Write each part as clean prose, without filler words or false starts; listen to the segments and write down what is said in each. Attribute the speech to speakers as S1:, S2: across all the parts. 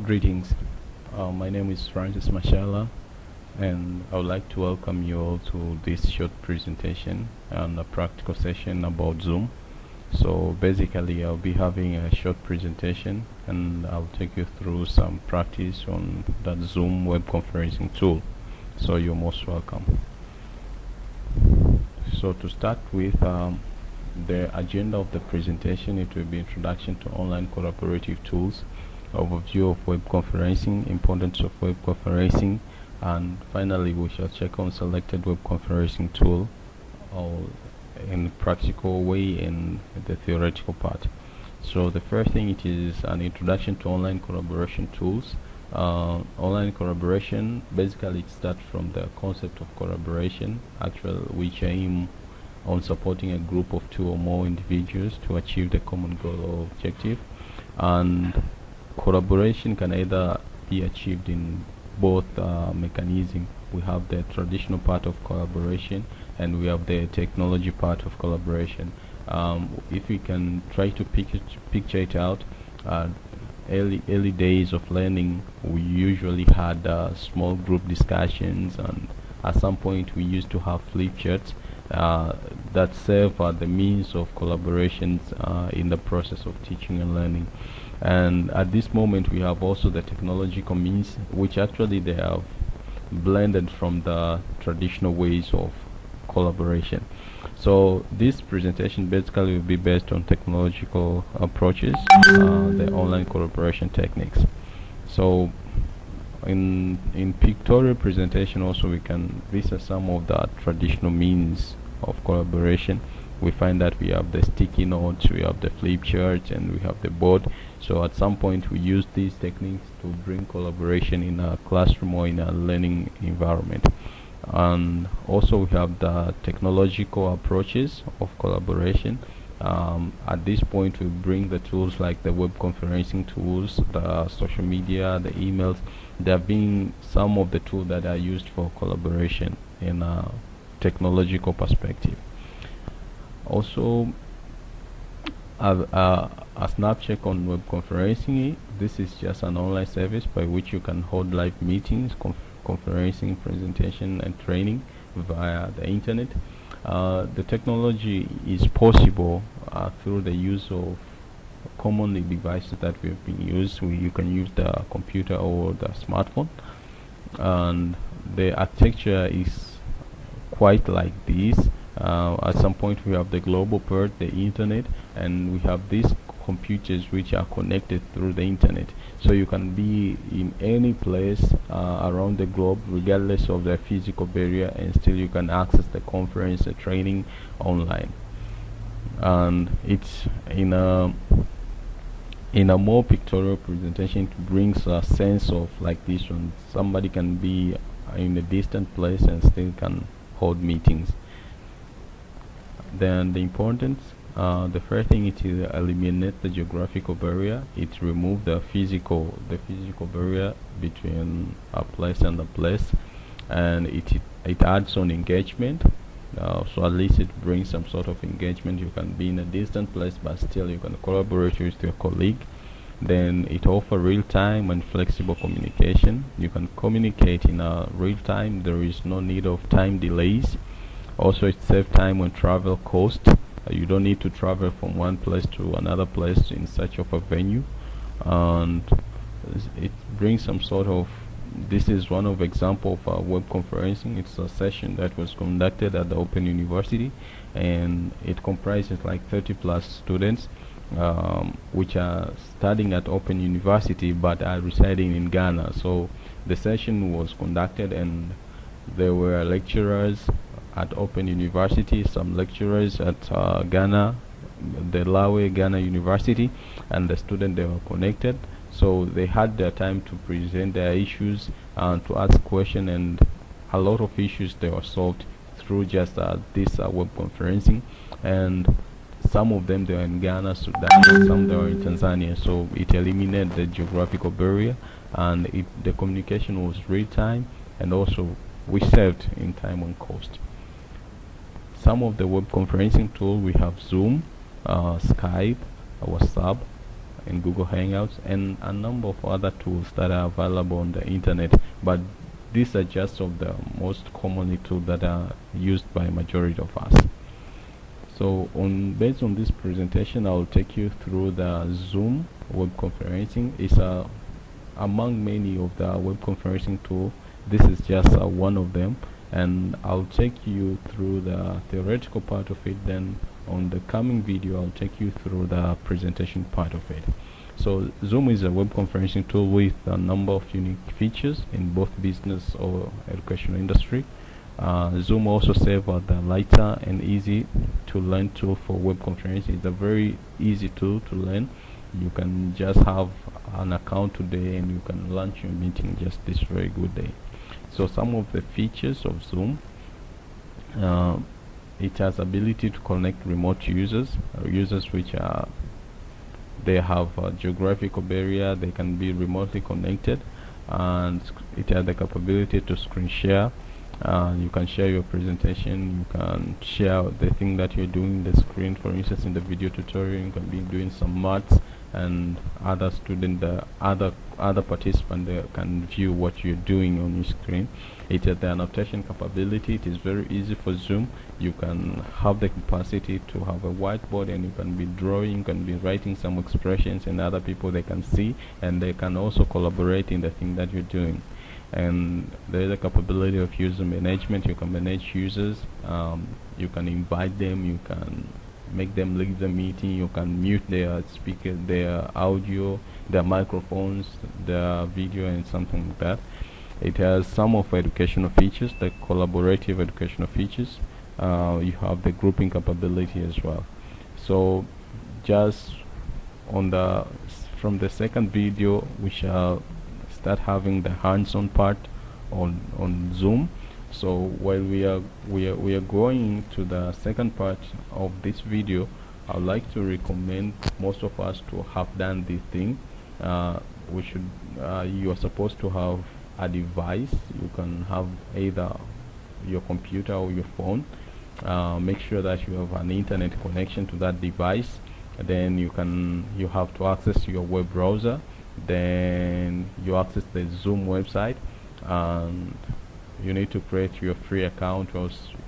S1: Greetings. My name is Francis Mashala, and I would like to welcome you all to this short presentation and a practical session about Zoom. So basically, I'll be having a short presentation, and I'll take you through some practice on that Zoom web conferencing tool. So you're most welcome. So to start with, the agenda of the presentation, it will be introduction to online collaborative tools, overview of web conferencing, importance of web conferencing, and finally we shall check on selected web conferencing tool all in practical way in the theoretical part. So the first thing, it is an introduction to online collaboration tools. Online collaboration, basically it starts from the concept of collaboration, which aim on supporting a group of two or more individuals to achieve the common goal or objective. And collaboration can either be achieved in both mechanisms. We have the traditional part of collaboration and we have the technology part of collaboration. If we can try to picture it out, early days of learning, we usually had small group discussions, and at some point we used to have flip charts that serve as the means of collaborations in the process of teaching and learning. And at this moment we have also the technological means, which actually they have blended from the traditional ways of collaboration. So this presentation basically will be based on technological approaches, the online collaboration techniques. So in pictorial presentation also we can visit some of the traditional means of collaboration. We find that we have the sticky notes, we have the flip chart, and we have the board. So at some point we use these techniques to bring collaboration in a classroom or in a learning environment. And also we have the technological approaches of collaboration. At this point we bring the tools like the web conferencing tools, the social media, the emails. They have been some of the tools that are used for collaboration in a technological perspective. Also, a snapshot on web conferencing. This is just an online service by which you can hold live meetings, conferencing, presentation, and training via the internet. The technology is possible through the use of commonly devices that we've been used. You can use the computer or the smartphone, and the architecture is quite like this. At some point we have the global part, the internet, and we have these computers which are connected through the internet. So you can be in any place around the globe regardless of the physical barrier, and still you can access the conference, the training online. And it's in a more pictorial presentation. It brings a sense of like this one. Somebody can be in a distant place and still can hold meetings. Then the importance, the first thing, it is eliminate the geographical barrier. It remove the physical barrier between a place and a place, and it adds on engagement. So at least it brings some sort of engagement. You can be in a distant place but still you can collaborate with your colleague. Then it offers real-time and flexible communication. You can communicate in a real time. There is no need of time delays. Also it saves time on travel cost. You don't need to travel from one place to another place in search of a venue, and it brings some sort of, this is one of example of web conferencing. It's a session that was conducted at the Open University, and it comprises like 30 plus students which are studying at Open University but are residing in Ghana. So the session was conducted and there were lecturers at Open University, some lecturers at Ghana, the Lawe Ghana University, and the students, they were connected. So they had their time to present their issues and to ask questions, and a lot of issues they were solved through just this web conferencing. And some of them they were in Ghana, Sudan, and some they were in Tanzania. So it eliminated the geographical barrier, and the communication was real time, and also we saved in time and cost. Some of the web conferencing tools, we have Zoom, Skype, WhatsApp, in Google Hangouts, and a number of other tools that are available on the internet, but these are just of the most commonly tools that are used by majority of us. So based on this presentation, I'll take you through the Zoom web conferencing. It's among many of the web conferencing tools. This is just one of them, and I'll take you through the theoretical part of it. Then on the coming video, I'll take you through the presentation part of it. So Zoom is a web conferencing tool with a number of unique features in both business or educational industry. Zoom also serves as the lighter and easy to learn tool for web conferencing. It's a very easy tool to learn. You can just have an account today and you can launch your meeting just this very good day. So some of the features of Zoom, it has ability to connect remote users which are they have a geographical barrier, they can be remotely connected, and it has the capability to screen share. You can share your presentation, you can share the thing that you're doing in the screen. For instance, in the video tutorial, you can be doing some maths, and other student, other participant can view what you're doing on your screen. It has the annotation capability. It is very easy for Zoom. You can have the capacity to have a whiteboard, and you can be drawing, you can be writing some expressions, and other people, they can see, and they can also collaborate in the thing that you're doing. And there is a capability of user management. You can manage users, you can invite them, you can make them leave the meeting, you can mute their speaker, their audio, their microphones, their video, and something like that. It has some of educational features, the collaborative educational features. You have the grouping capability as well. So just on from the second video, we shall start having the hands-on part on Zoom. So while we are going to the second part of this video, I would like to recommend most of us to have done this thing. You are supposed to have a device. You can have either your computer or your phone. Make sure that you have an internet connection to that device. Then you have to access your web browser. Then you access the Zoom website, and you need to create your free account,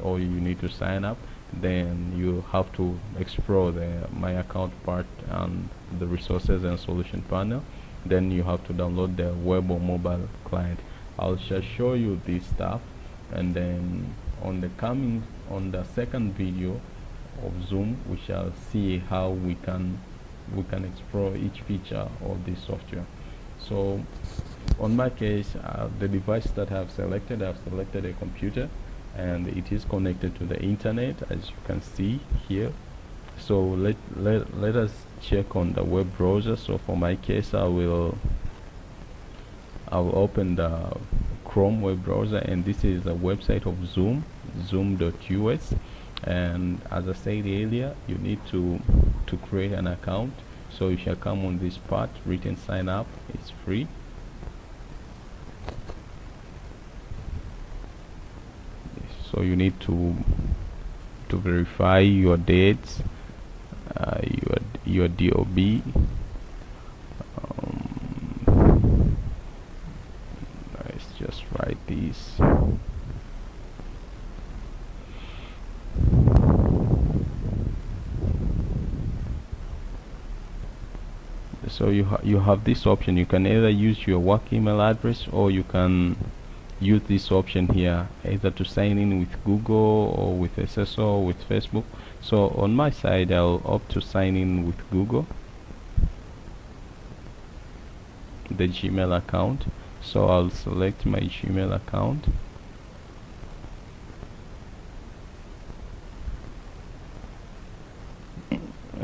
S1: or you need to sign up. Then you have to explore the My Account part and the resources and solution panel. Then you have to download the web or mobile client. I'll just show you this stuff, and then on the second video of Zoom, we shall see how we can explore each feature of this software. So on my case, the device that I've selected a computer, and it is connected to the internet, as you can see here. So let us check on the web browser. So for my case, I will open the Chrome web browser, and this is the website of Zoom, zoom.us. And as I said earlier, you need to create an account. So you shall come on this part, written sign up. It's free. So you need to verify your dates, your DOB. Let's just write this. So you have this option. You can either use your work email address, or you can use this option here, either to sign in with Google or with SSO or with Facebook. So on my side, I'll opt to sign in with Google, the Gmail account. So I'll select my Gmail account.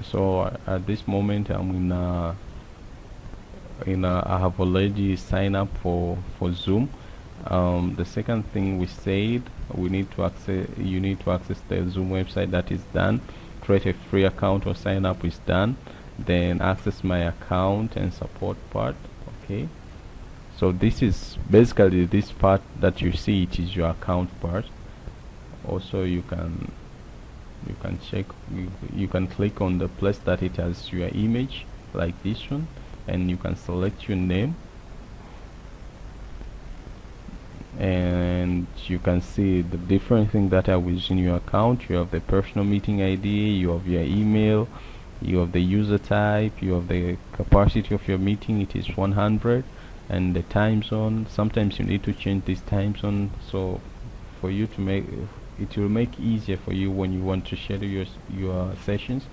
S1: So at this moment, I'm I have already signed up for Zoom. The second thing we said, you need to access the Zoom website. That is done. Create a free account or sign up is done. Then access my account and support part. Okay. So this is basically this part that you see. It is your account part. Also, you can check. You can click on the place that it has your image. like this one, and you can select your name, and you can see the different things that are within your account. You have the personal meeting ID, you have your email, you have the user type, you have the capacity of your meeting, it is 100, and the time zone. Sometimes you need to change this time zone, so for you to make it will make easier for you when you want to schedule your sessions,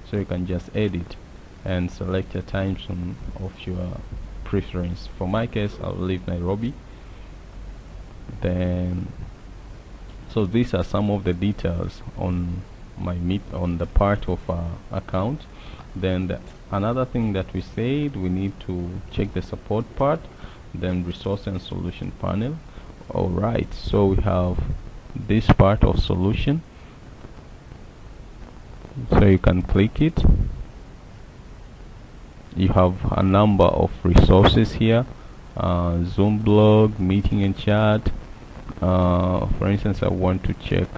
S1: so you can just edit and select a time zone of your preference. For my case, I'll leave Nairobi. Then, so these are some of the details on my on the part of account. Then another thing that we said, we need to check the support part, then resource and solution panel. Alright, so we have this part of solution, so you can click it. You have a number of resources here, Zoom blog, meeting and chat. For instance, I want to check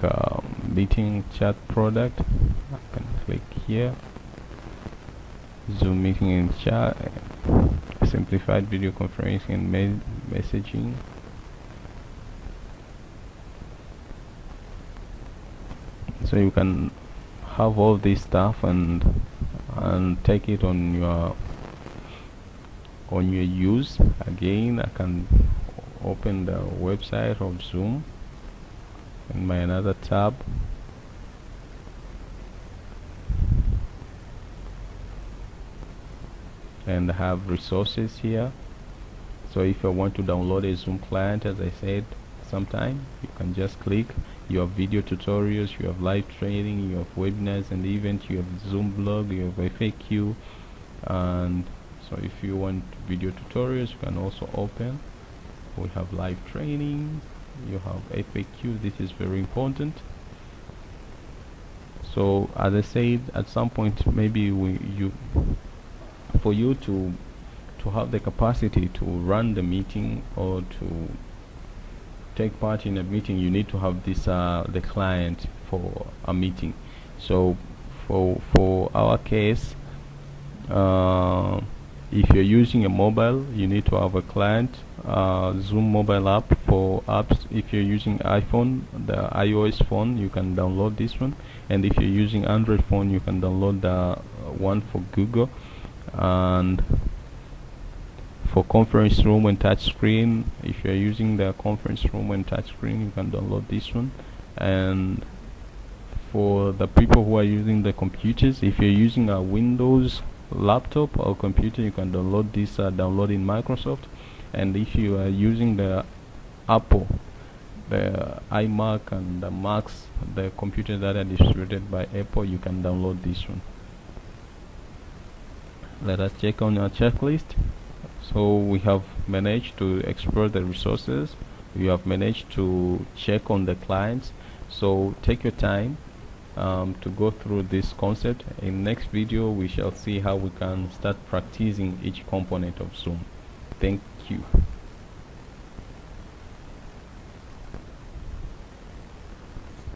S1: meeting chat product. I can click here, Zoom meeting and chat, simplified video conferencing and messaging. So you can have all this stuff and take it on your use. Again, I can open the website of Zoom in my another tab, and have resources here. So if I want to download a Zoom client, as I said sometime, you can just click. You have video tutorials, you have live training, you have webinars and events, you have Zoom blog, you have FAQ. And so if you want video tutorials, you can also open. We have live training, you have FAQ. This is very important. So as I said, at some point maybe for you to have the capacity to run the meeting or to take part in a meeting, you need to have this the client for a meeting. So for our case, if you're using a mobile, you need to have a client, Zoom mobile app. For apps, if you're using iPhone, the iOS phone, you can download this one, and if you're using Android phone, you can download the one for Google. And for conference room and touch screen, if you're using the conference room and touch screen, you can download this one. And for the people who are using the computers, if you're using a Windows laptop or computer, you can download this download in Microsoft. And if you are using the Apple, the iMac and the Macs, the computers that are distributed by Apple, you can download this one. Let us check on our checklist. So we have managed to explore the resources, we have managed to check on the clients. So take your time to go through this concept. In next video we shall see how we can start practicing each component of Zoom. Thank you.